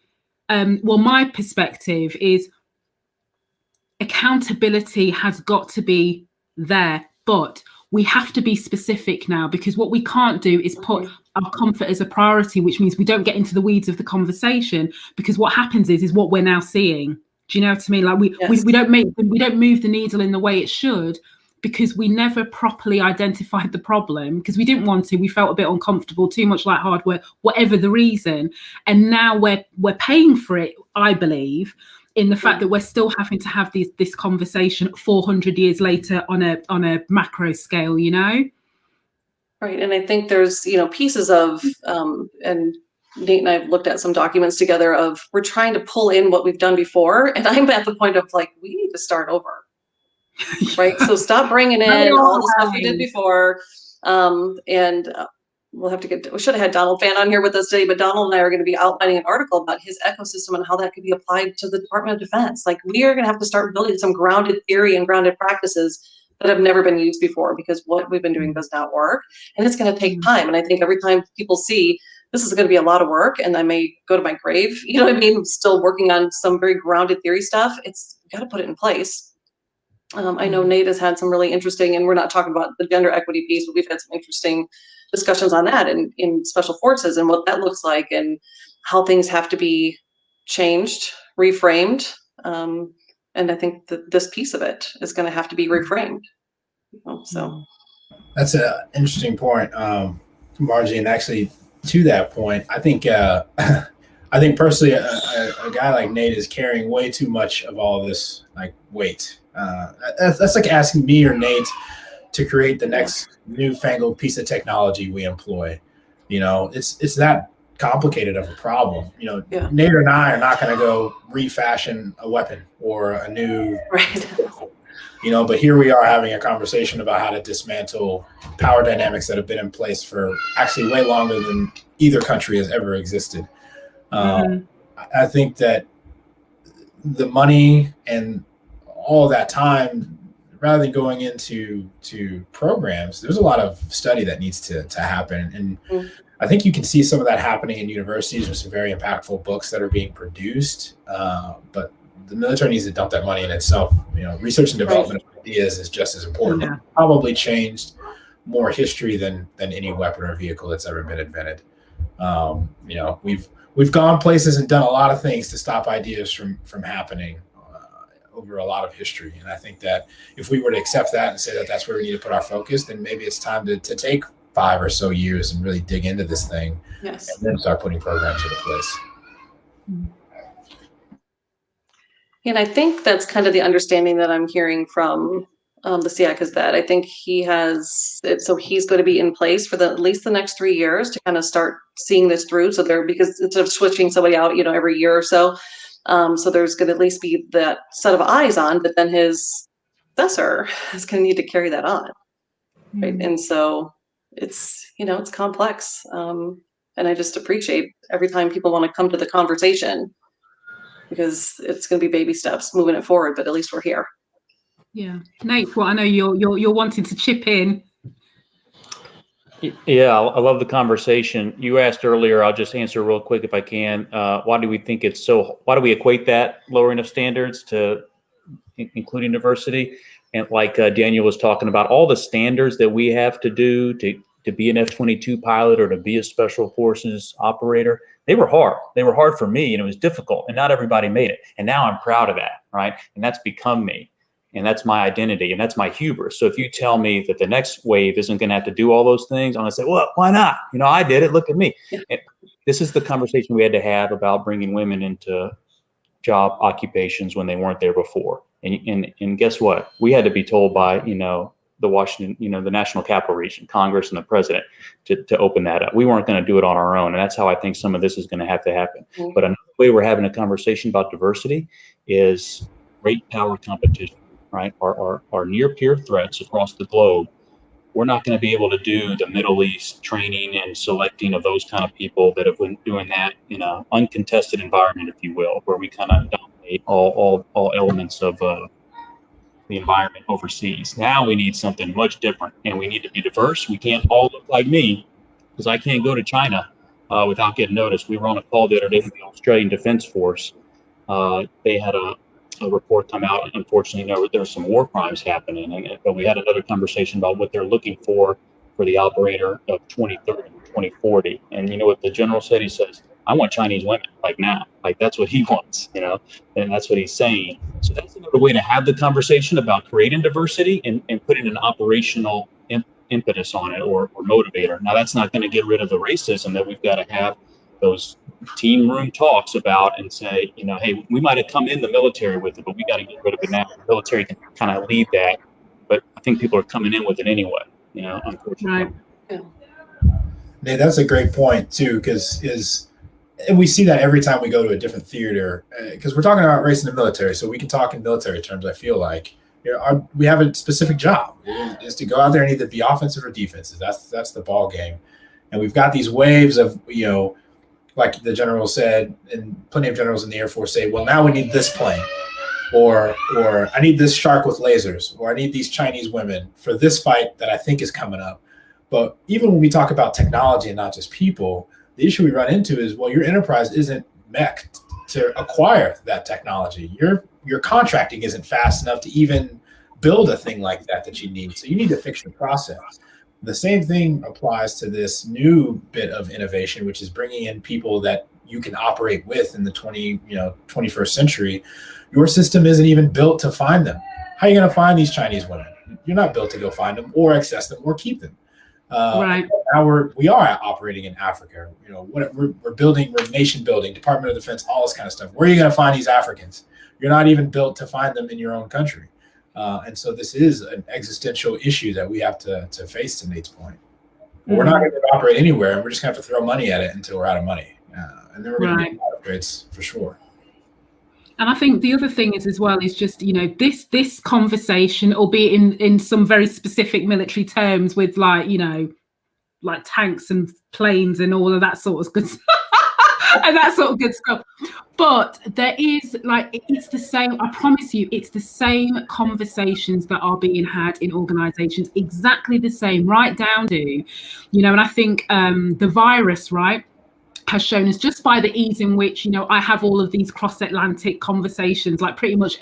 my perspective is accountability has got to be there, but we have to be specific now, because what we can't do is put our comfort as a priority, which means we don't get into the weeds of the conversation, because what happens is what we're now seeing. Do you know what I mean? Like we don't move the needle in the way it should, because we never properly identified the problem, because we didn't want to. We felt a bit uncomfortable, too much like hard work, whatever the reason. And now we're paying for it, I believe, in the fact that we're still having to have this conversation 400 years later on a macro scale, Right. And I think there's, pieces of, and Nate and I have looked at some documents together of, we're trying to pull in what we've done before. And I'm at the point of like, we need to start over. Right. So stop bringing in all the stuff we did before. And we should have had Donald Fan on here with us today, but Donald and I are going to be outlining an article about his ecosystem and how that could be applied to the Department of Defense. Like, we are going to have to start building some grounded theory and grounded practices that have never been used before, because what we've been doing does not work, and it's going to take time. And I think every time people see this is going to be a lot of work, and I may go to my grave, you know what I mean, still working on some very grounded theory stuff, it's got to put it in place. I know Nate has had some really interesting, and we're not talking about the gender equity piece, but we've had some interesting discussions on that in special forces and what that looks like and how things have to be changed, reframed. And I think that this piece of it is going to have to be reframed. So that's an interesting point, Margie. And actually, to that point, I think personally, a guy like Nate is carrying way too much of all of this like weight. That's like asking me or Nate to create the next newfangled piece of technology we employ. You know, it's that complicated of a problem. You know, Nate and I are not going to go refashion a weapon or a new, you know, but here we are having a conversation about how to dismantle power dynamics that have been in place for actually way longer than either country has ever existed. I think that the money and all of that time, rather than going into programs, there's a lot of study that needs to happen. And I think you can see some of that happening in universities with some very impactful books that are being produced. But the military needs to dump that money in itself. You know, research and development of ideas is just as important. Yeah. Probably changed more history than any weapon or vehicle that's ever been invented. You know, we've gone places and done a lot of things to stop ideas from happening over a lot of history. And I think that if we were to accept that and say that that's where we need to put our focus, then maybe it's time to take 5 or so years and really dig into this thing. And then start putting programs into place. And I think that's kind of the understanding that I'm hearing from the SEAC, is that I think he has it, so he's going to be in place for at least the next 3 years to kind of start seeing this through. So because instead of switching somebody out, you know, every year or so, so there's going to at least be that set of eyes on, but then his successor is going to need to carry that on, right? And so it's, you know, it's complex, and I just appreciate every time people want to come to the conversation, because it's going to be baby steps moving it forward, but at least we're here. Yeah, Nate, well, I know you're wanting to chip in. Yeah, I love the conversation. You asked earlier, I'll just answer real quick if I can. Why do we think why do we equate that lowering of standards to including diversity? And like Daniel was talking about, all the standards that we have to do to be an F-22 pilot or to be a special forces operator, they were hard. They were hard for me, and it was difficult, and not everybody made it. And now I'm proud of that, right? And that's become me. And that's my identity, and that's my hubris. So if you tell me that the next wave isn't going to have to do all those things, I'm going to say, well, why not? You know, I did it. Look at me. And this is the conversation we had to have about bringing women into job occupations when they weren't there before. And guess what? We had to be told by, you know, the Washington, you know, the National Capital Region, Congress, and the president to open that up. We weren't going to do it on our own. And that's how I think some of this is going to have to happen. But another way we're having a conversation about diversity is great power competition. Right, our near peer threats across the globe, we're not going to be able to do the Middle East training and selecting of those kind of people that have been doing that in an uncontested environment, if you will, where we kind of dominate all elements of the environment overseas. Now we need something much different, and we need to be diverse. We can't all look like me, because I can't go to China without getting noticed. We were on a call the other day with the Australian Defence Force. They had a report come out. Unfortunately, there were some war crimes happening, but we had another conversation about what they're looking for the operator of 2030 and 2040. And you know what the general said? He says, I want Chinese women, like now. Like, that's what he wants, you know, and that's what he's saying. So that's another way to have the conversation about creating diversity and putting an operational impetus on it or motivator. Now, that's not going to get rid of the racism that we've got to have those team room talks about and say, you know, hey, we might have come in the military with it, but we got to get rid of it now. The military can kind of lead that, but I think people are coming in with it anyway, you know, unfortunately. Right. Yeah, that's a great point too, and we see that every time we go to a different theater, because we're talking about race in the military, so we can talk in military terms. I feel like, you know, we have a specific job is to go out there and either be offensive or defensive. That's the ball game. And we've got these waves of, like the general said, and plenty of generals in the Air Force say, well, now we need this plane, or I need this shark with lasers, or I need these Chinese women for this fight that I think is coming up. But even when we talk about technology and not just people, the issue we run into is, well, your enterprise isn't mech to acquire that technology. Your contracting isn't fast enough to even build a thing like that you need. So you need to fix your process. The same thing applies to this new bit of innovation, which is bringing in people that you can operate with in the 21st century. Your system isn't even built to find them. How are you going to find these Chinese women? You're not built to go find them or access them or keep them. Right. Now we are operating in Africa. We're nation building, Department of Defense, all this kind of stuff. Where are you going to find these Africans? You're not even built to find them in your own country. And so this is an existential issue that we have to face, to Nate's point. We're not going to operate anywhere, and we're just going to have to throw money at it until we're out of money. And then we're going to get upgrades for sure. And I think the other thing is as well is just, this conversation, albeit in some very specific military terms with like tanks and planes and all of that sort of good stuff. And that sort of good stuff. But there is it's the same, I promise you, it's the same conversations that are being had in organizations, exactly the same, right down to, and I think the virus, right, has shown us just by the ease in which, I have all of these cross-Atlantic conversations, like pretty much,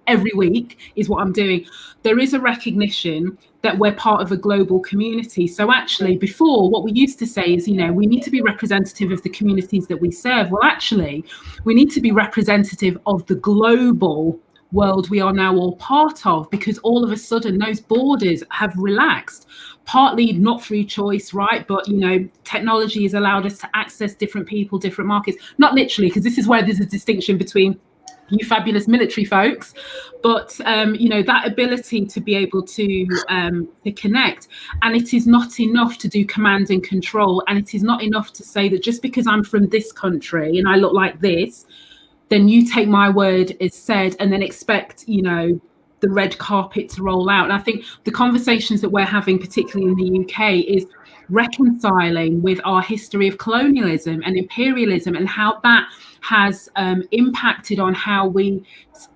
every week is what I'm doing. There is a recognition that we're part of a global community. So actually, before, what we used to say is, we need to be representative of the communities that we serve. Well, actually, we need to be representative of the global world we are now all part of, because all of a sudden those borders have relaxed, partly not through choice, right? But, technology has allowed us to access different people, different markets, not literally, because this is where there's a distinction between you fabulous military folks, but that ability to be able to connect. And it is not enough to do command and control, and it is not enough to say that just because I'm from this country and I look like this, then you take my word as said and then expect the red carpet to roll out. And I think the conversations that we're having, particularly in the UK, is reconciling with our history of colonialism and imperialism and how that has impacted on how we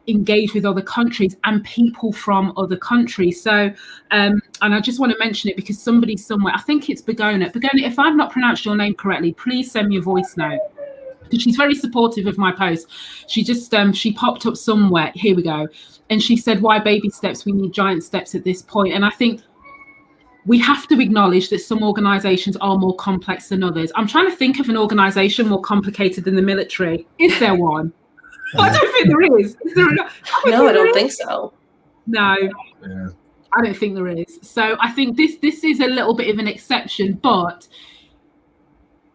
engage with other countries and people from other countries. So, and I just want to mention it because somebody somewhere, I think it's Begona, if I've not pronounced your name correctly, please send me a voice note. She's very supportive of my post. She just she popped up somewhere. Here we go. And she said, why baby steps? We need giant steps at this point. And I think we have to acknowledge that some organizations are more complex than others. I'm trying to think of an organization more complicated than the military. Is there one? I don't think there is. Is there? No, I don't think so. No, I don't think there is. So I think this is a little bit of an exception, but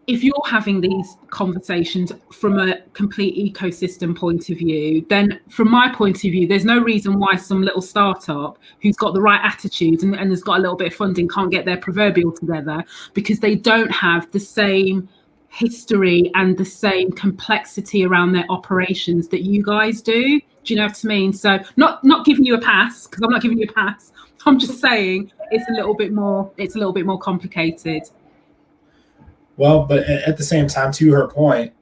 if you're having these conversations from a complete ecosystem point of view, then from my point of view, there's no reason why some little startup who's got the right attitude and has got a little bit of funding can't get their proverbial together, because they don't have the same history and the same complexity around their operations that you guys do. Do you know what I mean? So not giving you a pass, because I'm not giving you a pass. I'm just saying it's a little bit more complicated. Well, but at the same time, to her point,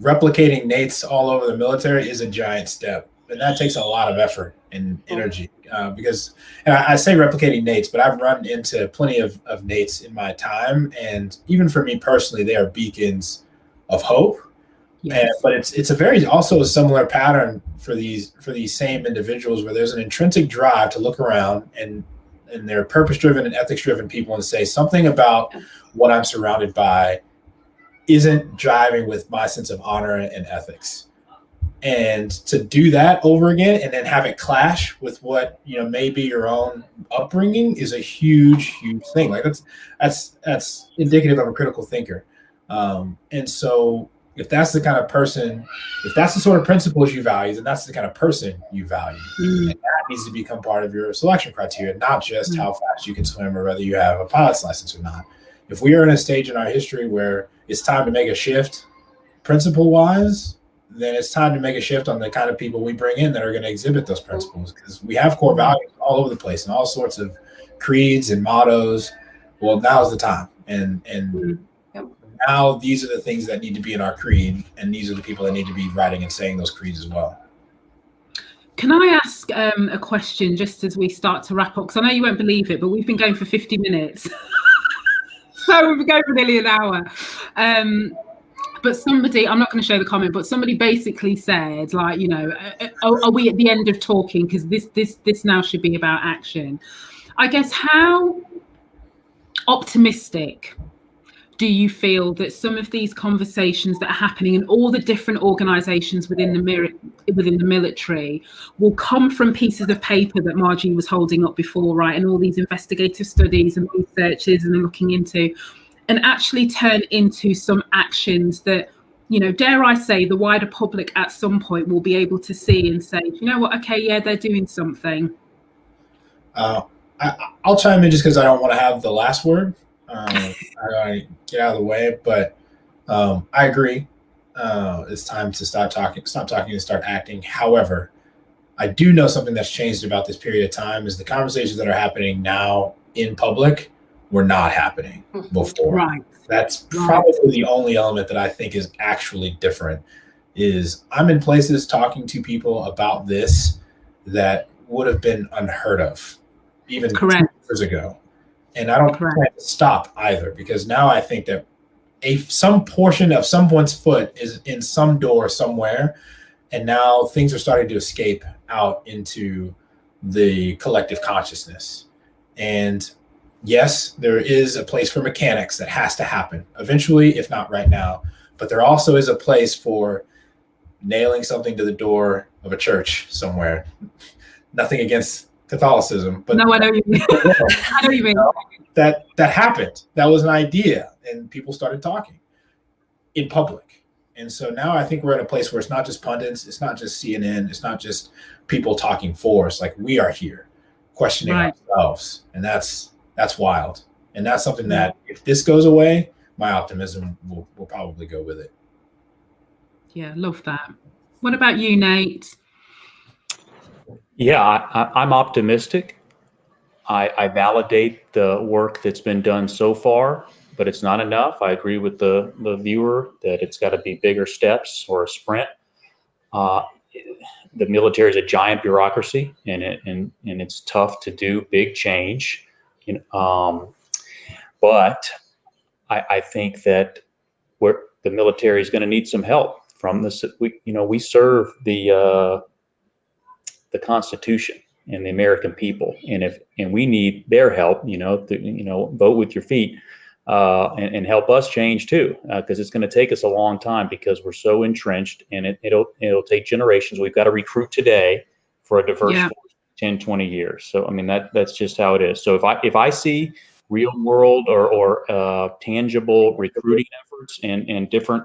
replicating Nate's all over the military is a giant step, and that takes a lot of effort and energy. Because, and I say replicating Nate's, but I've run into plenty of Nate's in my time, and even for me personally, they are beacons of hope. Yes. But it's also a similar pattern for these same individuals, where there's an intrinsic drive to look around and they're purpose-driven and ethics-driven people and say something about what I'm surrounded by isn't jiving with my sense of honor and ethics. And to do that over again and then have it clash with what may be your own upbringing is a huge thing. Like that's indicative of a critical thinker. And so if that's the kind of person, if that's the sort of principles you value, then that's the kind of person you value. And that needs to become part of your selection criteria, not just how fast you can swim or whether you have a pilot's license or not. If we are in a stage in our history where it's time to make a shift principle-wise, then it's time to make a shift on the kind of people we bring in that are going to exhibit those principles, because we have core values all over the place and all sorts of creeds and mottos. well, now's the time. And Mm. now these are the things that need to be in our creed, and these are the people that need to be writing and saying those creeds as well. Can I ask a question just as we start to wrap up? Because I know you won't believe it, but we've been going for 50 minutes. So we've been going for nearly an hour. But somebody, I'm not going to show the comment, but somebody basically said, like, you know, are we at the end of talking? Because this now should be about action. I guess, how optimistic do you feel that some of these conversations that are happening in all the different organizations within the military will come from pieces of paper that Margie was holding up before, right? And all these investigative studies and researches and looking into, and actually turn into some actions that, you know, dare I say, the wider public at some point will be able to see and say, you know what, okay, yeah, they're doing something. I'll chime in just because I don't want to have the last word. I get out of the way, but I agree. It's time to stop talking and start acting. However, I do know something that's changed about this period of time is the conversations that are happening now in public were not happening before. Right. That's probably the only element that I think is actually different. Is I'm in places talking to people about this that would have been unheard of even 2 years ago. And I don't plan to stop either, because now I think that some portion of someone's foot is in some door somewhere, and now things are starting to escape out into the collective consciousness. And yes, there is a place for mechanics that has to happen eventually, if not right now. But there also is a place for nailing something to the door of a church somewhere. Nothing against Catholicism, but no, I know you mean. I know you mean. That happened. That was an idea, and people started talking in public. And so now I think we're at a place where it's not just pundits, it's not just CNN, it's not just people talking for us. Like, we are here questioning ourselves, and that's wild. And that's something that, if this goes away, my optimism will probably go with it. Yeah, love that. What about you, Nate? Yeah, I'm optimistic. I validate the work that's been done so far, but it's not enough. I agree with the viewer that it's got to be bigger steps or a sprint. The military is a giant bureaucracy, and it's tough to do big change. But I think that the military is going to need some help from this. We serve the Constitution and the American people, and we need their help. Vote with your feet and help us change too, because it's going to take us a long time, because we're so entrenched, and it'll take generations. We've got to recruit today for a diverse force 10, 20 years. So I mean that's just how it is. So if I see real world or tangible recruiting efforts and different.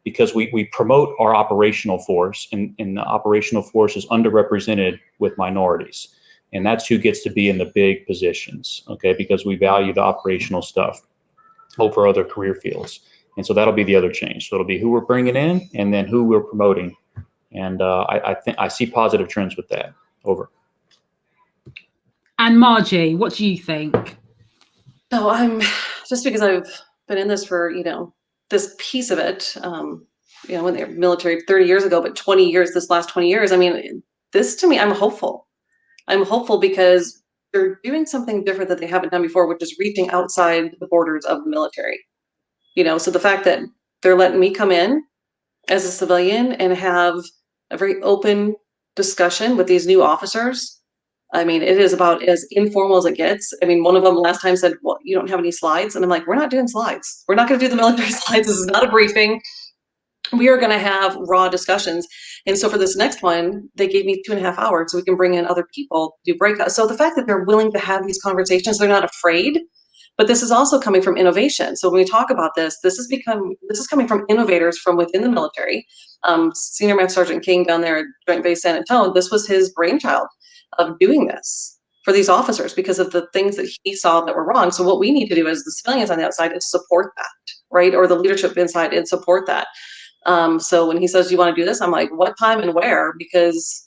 Because we promote our operational force, and the operational force is underrepresented with minorities. And that's who gets to be in the big positions, okay? Because we value the operational stuff over other career fields. And so that'll be the other change. So it'll be who we're bringing in and then who we're promoting. And I think I see positive trends with that. Over. And Margie, what do you think? So I'm, just because I've been in this for, this piece of it, when they were military 30 years ago, but 20 years, this last 20 years, I mean, this to me, I'm hopeful. I'm hopeful because they're doing something different that they haven't done before, which is reaching outside the borders of the military. So the fact that they're letting me come in as a civilian and have a very open discussion with these new officers. I mean, it is about as informal as it gets. I mean, one of them last time said, well, you don't have any slides. And I'm like, we're not doing slides. We're not going to do the military slides. This is not a briefing. We are going to have raw discussions. And so for this next one, they gave me 2.5 hours so we can bring in other people to do breakouts. So the fact that they're willing to have these conversations, they're not afraid, but this is also coming from innovation. So when we talk about this is coming from innovators from within the military. Senior Master Sergeant King down there at Joint Base San Antonio, this was his brainchild of doing this for these officers because of the things that he saw that were wrong. So what we need to do as the civilians on the outside is support that, right? Or the leadership inside and support that. So when he says, you want to do this? I'm like, what time and where? Because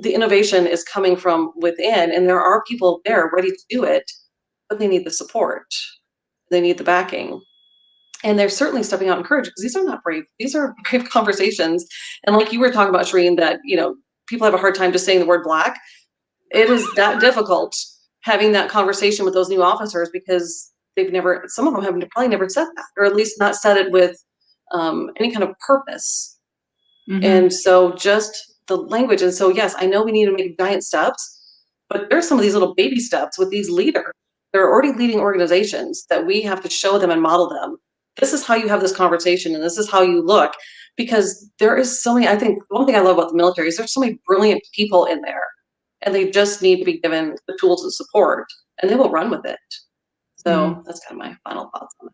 the innovation is coming from within and there are people there ready to do it. but they need the support. They need the backing. And they're certainly stepping out in courage, because these are not brave. These are brave conversations. And like you were talking about, Shireen, that, people have a hard time just saying the word Black. It is that difficult having that conversation with those new officers, because some of them have probably never said that, or at least not said it with any kind of purpose. Mm-hmm. And so just the language. And so, yes, I know we need to make giant steps, but there's some of these little baby steps with these leaders. They're already leading organizations that we have to show them and model them. This is how you have this conversation, and this is how you look, because there is so many. I think one thing I love about the military is there's so many brilliant people in there, and they just need to be given the tools and support, and they will run with it. So that's kind of my final thoughts on it.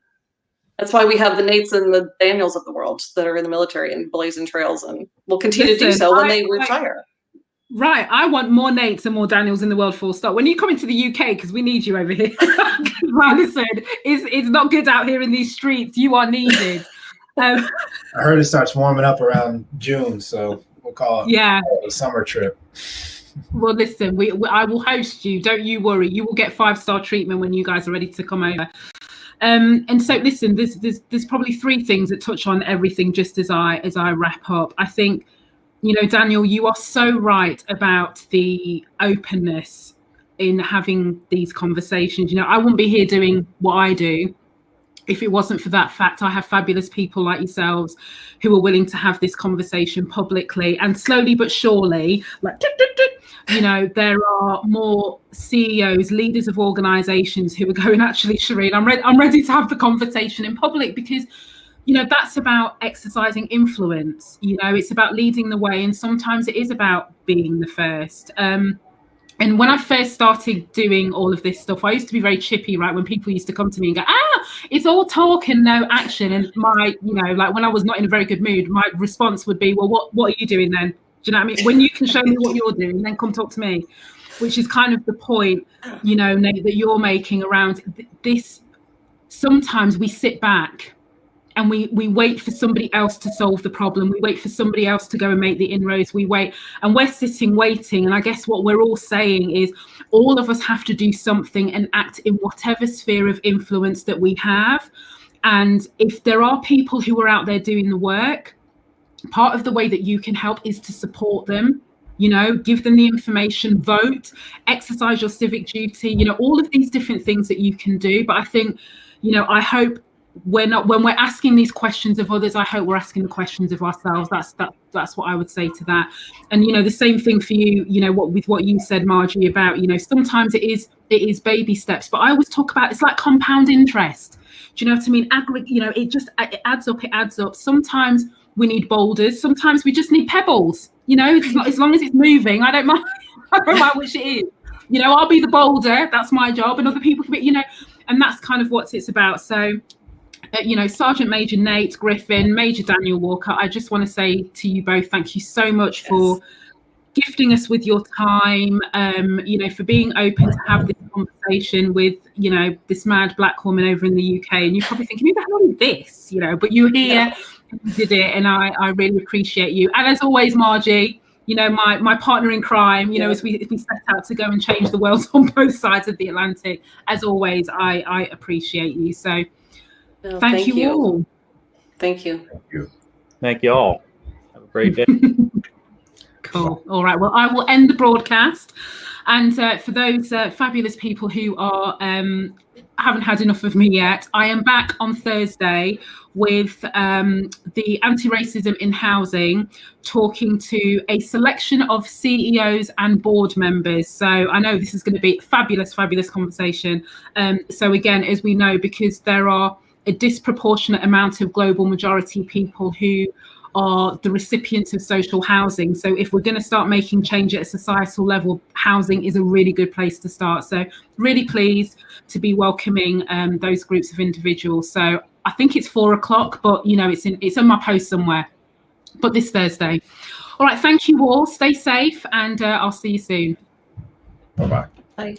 That's why we have the Nates and the Daniels of the world that are in the military and blazing trails, and will continue to do so when they retire. Right, I want more Nates and more Daniels in the world, full stop. When you come into the UK, because we need you over here, listen, it's not good out here in these streets. You are needed. I heard it starts warming up around June, so we'll call it a summer trip. Well, listen, I will host you. Don't you worry. You will get 5-star treatment when you guys are ready to come over. And so, listen, there's probably 3 things that touch on everything. Just as I wrap up, I think, Daniel, you are so right about the openness in having these conversations. I wouldn't be here doing what I do if it wasn't for that fact. I have fabulous people like yourselves who are willing to have this conversation publicly, and slowly but surely, there are more CEOs, leaders of organizations who are going, actually, Shireen, I'm ready to have the conversation in public, because that's about exercising influence. It's about leading the way, and sometimes it is about being the first. And when I first started doing all of this stuff, I used to be very chippy, right? When people used to come to me and go, it's all talk and no action. And my, when I was not in a very good mood, my response would be, well, what are you doing then? Do you know what I mean? When you can show me what you're doing, then come talk to me, which is kind of the point, Nate, that you're making around this. Sometimes we sit back and we wait for somebody else to solve the problem. We wait for somebody else to go and make the inroads. We wait, and we're sitting waiting. And I guess what we're all saying is all of us have to do something and act in whatever sphere of influence that we have. And if there are people who are out there doing the work, part of the way that you can help is to support them, give them the information, vote, exercise your civic duty, all of these different things that you can do. But I think, I hope when we're asking these questions of others, I hope we're asking the questions of ourselves. That's what I would say to that. And the same thing for you, with what you said, Margie, about sometimes it is baby steps, but I always talk about it's like compound interest. Do you know what I mean? It adds up. Sometimes we need boulders, sometimes we just need pebbles. It's not, as long as it's moving, I don't mind. I don't mind which it is. I'll be the boulder, that's my job, and other people can be, and that's kind of what it's about. So Sergeant Major Nate Griffin, Major Daniel Walker, I just want to say to you both, thank you so much for gifting us with your time, for being open to have this conversation with, this mad Black woman over in the UK. And you're probably thinking, who the hell is this? But you're here, and you did it, and I really appreciate you. And as always, Margie, my partner in crime, as we set out to go and change the world on both sides of the Atlantic, as always, I appreciate you. So thank you all. Thank you. Thank you all. Have a great day. Cool. All right. Well, I will end the broadcast. And for those fabulous people who are haven't had enough of me yet, I am back on Thursday with the Anti-Racism in Housing, talking to a selection of CEOs and board members. So I know this is going to be a fabulous, fabulous conversation. So again, as we know, because there are a disproportionate amount of global majority people who are the recipients of social housing. So if we're going to start making change at a societal level, housing is a really good place to start. So really pleased to be welcoming those groups of individuals. So I think it's 4:00, but it's in my post somewhere, but this Thursday. All right. Thank you all. Stay safe, and I'll see you soon. Bye-bye. Bye.